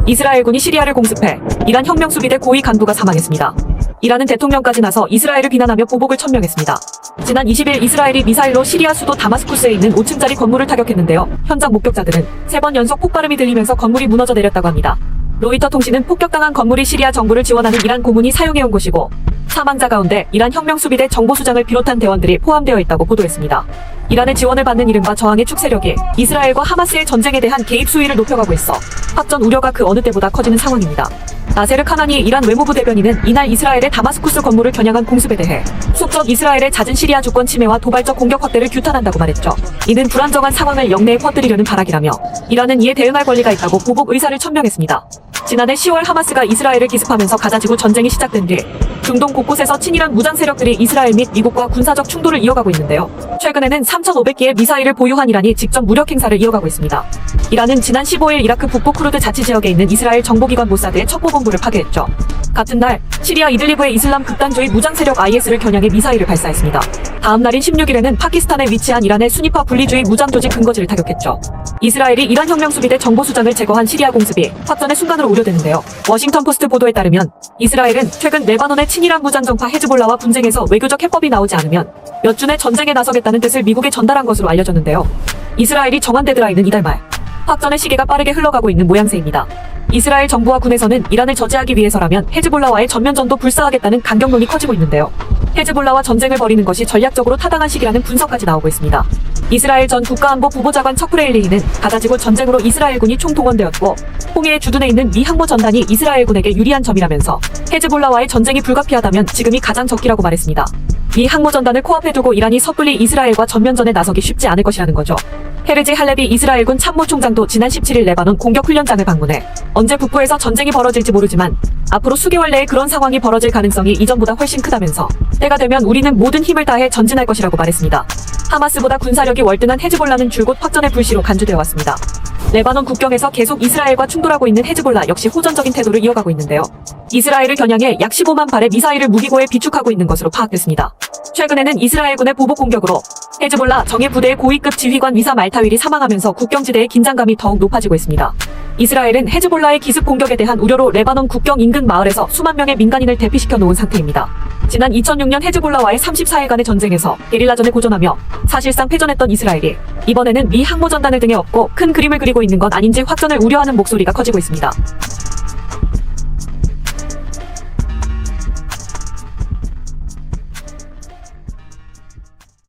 이스라엘군이 시리아를 공습해 이란 혁명수비대 고위 간부가 사망했습니다. 이란은 대통령까지 나서 이스라엘을 비난하며 보복을 천명했습니다. 지난 20일 이스라엘이 미사일로 시리아 수도 다마스쿠스에 있는 5층짜리 건물을 타격했는데요. 현장 목격자들은 3번 연속 폭발음이 들리면서 건물이 무너져 내렸다고 합니다. 로이터 통신은 폭격당한 건물이 시리아 정부를 지원하는 이란 고문이 사용해온 곳이고 사망자 가운데 이란 혁명수비대 정보수장을 비롯한 대원들이 포함되어 있다고 보도했습니다. 이란의 지원을 받는 이른바 저항의 축세력이 이스라엘과 하마스의 전쟁에 대한 개입 수위를 높여가고 있어 확전 우려가 그 어느 때보다 커지는 상황입니다. 나세르 카나니 이란 외무부 대변인은 이날 이스라엘의 다마스쿠스 건물을 겨냥한 공습에 대해 속전 이스라엘의 잦은 시리아 주권 침해와 도발적 공격 확대를 규탄한다고 말했죠. 이는 불안정한 상황을 영내에 퍼뜨리려는 발악이라며 이란은 이에 대응할 권리가 있다고 보복 의사를 천명했습니다. 지난해 10월 하마스가 이스라엘을 기습하면서 가자지구 전쟁이 시작된 뒤 중동 곳곳에서 친이란 무장 세력들이 이스라엘 및 미국과 군사적 충돌을 이어가고 있는데요. 최근에는 3,500개의 미사일을 보유한 이란이 직접 무력 행사를 이어가고 있습니다. 이란은 지난 15일 이라크 북부 쿠르드 자치지역에 있는 이스라엘 정보기관 모사드의 첩보본부를 파괴했죠. 같은 날 시리아 이들리브의 이슬람 극단주의 무장 세력 IS를 겨냥해 미사일을 발사했습니다. 다음 날인 16일에는 파키스탄에 위치한 이란의 순위파 분리주의 무장 조직 근거지를 타격했죠. 이스라엘이 이란 혁명수비대 정보수장을 제거한 시리아 공습이 확전의 순간으로 우려되는데요. 워싱턴 포스트 보도에 따르면 이스라엘은 최근 레바논의 친이란 무장정파 헤즈볼라와 분쟁에서 외교적 해법이 나오지 않으면 몇 주 내 전쟁에 나서겠다는 뜻을 미국에 전달한 것으로 알려졌는데요. 이스라엘이 정한 데드라인은 이달 말. 확전의 시기가 빠르게 흘러가고 있는 모양새입니다. 이스라엘 정부와 군에서는 이란을 저지하기 위해서라면 헤즈볼라와의 전면전도 불사하겠다는 강경론이 커지고 있는데요. 헤즈볼라와 전쟁을 벌이는 것이 전략적으로 타당한 시기라는 분석까지 나오고 있습니다. 이스라엘 전 국가안보 부보좌관 척프레일리히는 가자지구 전쟁으로 이스라엘군이 총동원되었고 홍해에 주둔해 있는 미 항모전단이 이스라엘군에게 유리한 점이라면서 헤즈볼라와의 전쟁이 불가피하다면 지금이 가장 적기라고 말했습니다. 미 항모전단을 코앞에 두고 이란이 섣불리 이스라엘과 전면전에 나서기 쉽지 않을 것이라는 거죠. 헤르지 할레비 이스라엘군 참모총장도 지난 17일 레바논 공격훈련장을 방문해 언제 북부에서 전쟁이 벌어질지 모르지만 앞으로 수개월 내에 그런 상황이 벌어질 가능성이 이전보다 훨씬 크다면서 때가 되면 우리는 모든 힘을 다해 전진할 것이라고 말했습니다. 하마스보다 군사력이 월등한 헤즈볼라는 줄곧 확전의 불씨로 간주되어 왔습니다. 레바논 국경에서 계속 이스라엘과 충돌하고 있는 헤즈볼라 역시 호전적인 태도를 이어가고 있는데요. 이스라엘을 겨냥해 약 15만 발의 미사일을 무기고에 비축하고 있는 것으로 파악됐습니다. 최근에는 이스라엘군의 보복 공격으로 헤즈볼라 정예 부대의 고위급 지휘관 위사 말타윌이 사망하면서 국경지대의 긴장감이 더욱 높아지고 있습니다. 이스라엘은 헤즈볼라의 기습 공격에 대한 우려로 레바논 국경 인근 마을에서 수만 명의 민간인을 대피시켜 놓은 상태입니다. 지난 2006년 헤즈볼라와의 34일간의 전쟁에서 게릴라전에 고전하며 사실상 패전했던 이스라엘이 이번에는 미 항모전단을 등에 업고 큰 그림을 그리고 있는 건 아닌지 확전을 우려하는 목소리가 커지고 있습니다.